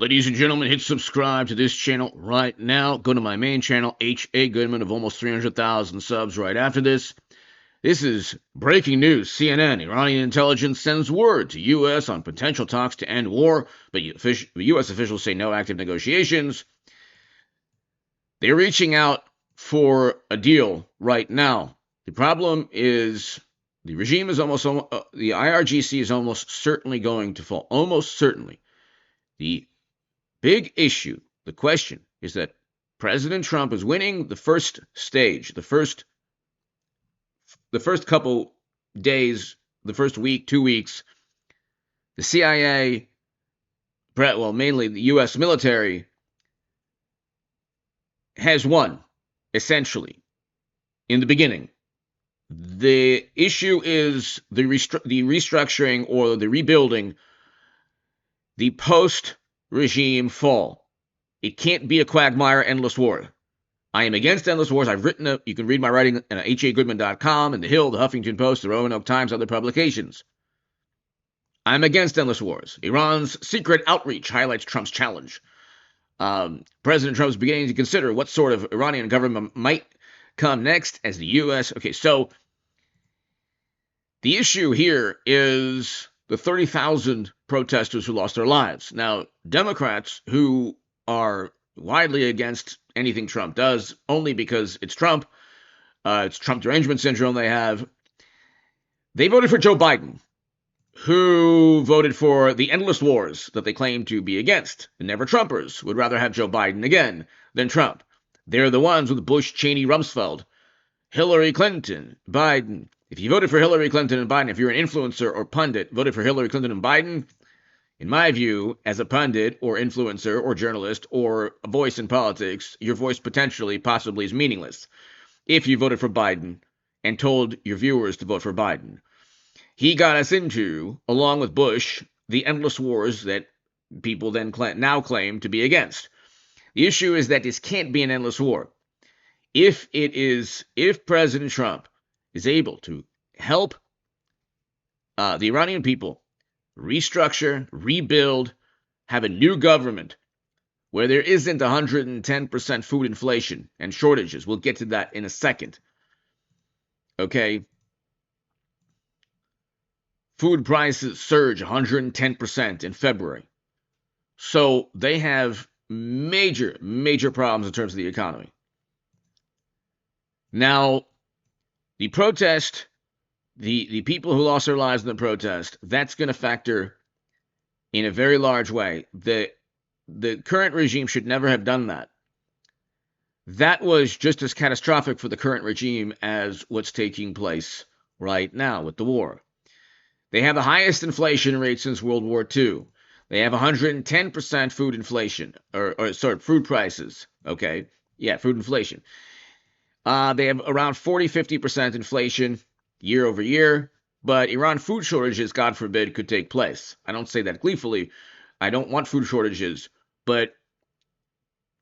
Ladies and gentlemen, hit subscribe to this channel right now. Go to my main channel, H.A. Goodman, of almost 300,000 subs right after this. This is breaking news. CNN, Iranian intelligence sends word to U.S. on potential talks to end war, but U.S. officials say no active negotiations. They're reaching out for a deal right now. The problem is the regime is the IRGC is almost certainly going to fall. Almost certainly. The big issue, the question, is that President Trump is winning the first stage, the first couple days, the first week, 2 weeks. The CIA, mainly the U.S. military, has won, essentially, in the beginning. The issue is the restructuring or the rebuilding, the post-regime fall. It can't be a quagmire, endless war. I am against endless wars. I've written you can read my writing at hagoodman.com and The Hill, The Huffington Post, The Roanoke Times, other publications. I'm against endless wars. Iran's secret outreach highlights Trump's challenge. President Trump's beginning to consider what sort of Iranian government might come next as the U.S. Okay, so the issue here is the 30,000 protesters who lost their lives. Now, Democrats who are widely against anything Trump does, only because it's Trump derangement syndrome they voted for Joe Biden, who voted for the endless wars that they claim to be against. The never-Trumpers would rather have Joe Biden again than Trump. They're the ones with Bush, Cheney, Rumsfeld, Hillary Clinton, Biden. If you voted for Hillary Clinton and Biden, if you're an influencer or pundit, voted for Hillary Clinton and Biden, in my view, as a pundit or influencer or journalist or a voice in politics, your voice possibly is meaningless if you voted for Biden and told your viewers to vote for Biden. He got us into, along with Bush, the endless wars that people then now claim to be against. The issue is that this can't be an endless war. If President Trump is able to help the Iranian people restructure, rebuild, have a new government where there isn't 110% food inflation and shortages. We'll get to that in a second. Okay. Food prices surge 110% in February. So they have major, major problems in terms of the economy. Now, the protest, the people who lost their lives in the protest, that's going to factor in a very large way. The current regime should never have done that. That was just as catastrophic for the current regime as what's taking place right now with the war. They have the highest inflation rate since World War II. They have 110% food inflation, food prices. Okay, yeah, food inflation. They have around 40-50% inflation year over year, but Iran food shortages, God forbid, could take place. I don't say that gleefully. I don't want food shortages, but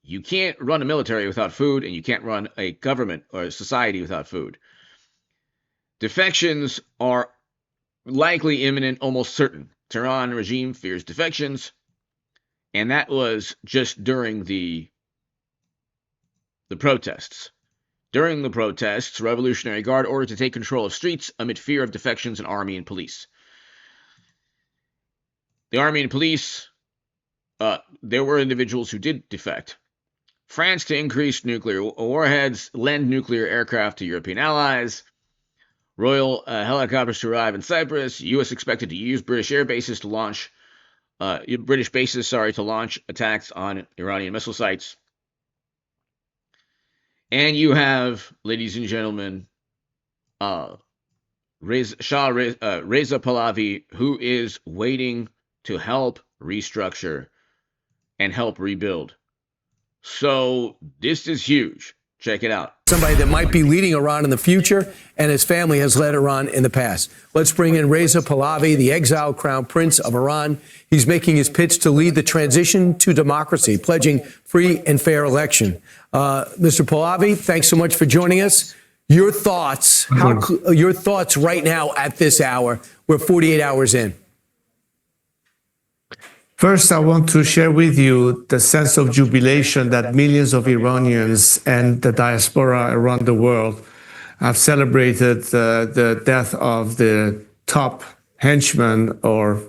you can't run a military without food, and you can't run a government or a society without food. Defections are likely imminent, almost certain. Tehran regime fears defections, and that was just during the protests. During the protests, Revolutionary Guard ordered to take control of streets amid fear of defections in army and police. The army and police, there were individuals who did defect. France to increase nuclear warheads, lend nuclear aircraft to European allies. Royal helicopters to arrive in Cyprus. U.S. expected to use British air bases to launch attacks on Iranian missile sites. And you have, ladies and gentlemen, Reza Pahlavi, who is waiting to help restructure and help rebuild. So this is huge. Check it out. Somebody that might be leading Iran in the future, and his family has led Iran in the past. Let's bring in Reza Pahlavi, the exiled crown prince of Iran. He's making his pitch to lead the transition to democracy, pledging free and fair election. Mr. Pahlavi, thanks so much for joining us. Your thoughts, your thoughts right now at this hour. We're 48 hours in. First, I want to share with you the sense of jubilation that millions of Iranians and the diaspora around the world have celebrated the death of the top henchman or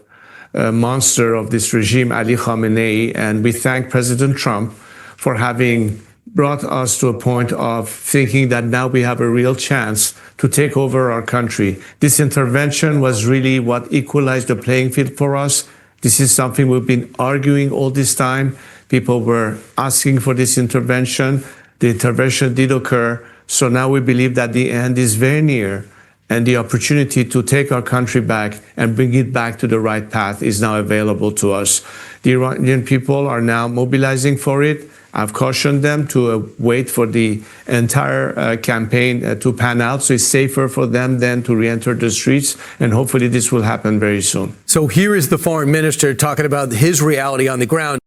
monster of this regime, Ali Khamenei. And we thank President Trump for having brought us to a point of thinking that now we have a real chance to take over our country. This intervention was really what equalized the playing field for us. This is something we've been arguing all this time. People were asking for this intervention. The intervention did occur. So now we believe that the end is very near, and the opportunity to take our country back and bring it back to the right path is now available to us. The Iranian people are now mobilizing for it. I've cautioned them to wait for the entire campaign to pan out, so it's safer for them then to re-enter the streets, and hopefully this will happen very soon. So here is the foreign minister talking about his reality on the ground.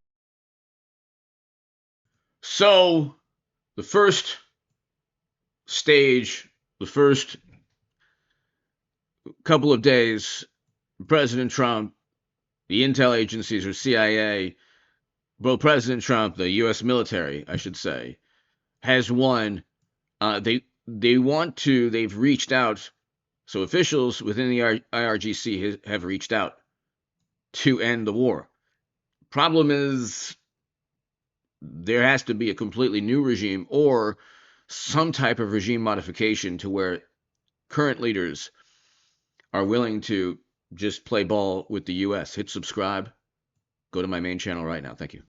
So the first stage, the first couple of days, President Trump, the intel agencies or CIA, well, President Trump, the U.S. military, I should say, has won. They've reached out. So officials within the IRGC have reached out to end the war. Problem is, there has to be a completely new regime or some type of regime modification to where current leaders are willing to just play ball with the U.S. Hit subscribe. Go to my main channel right now. Thank you.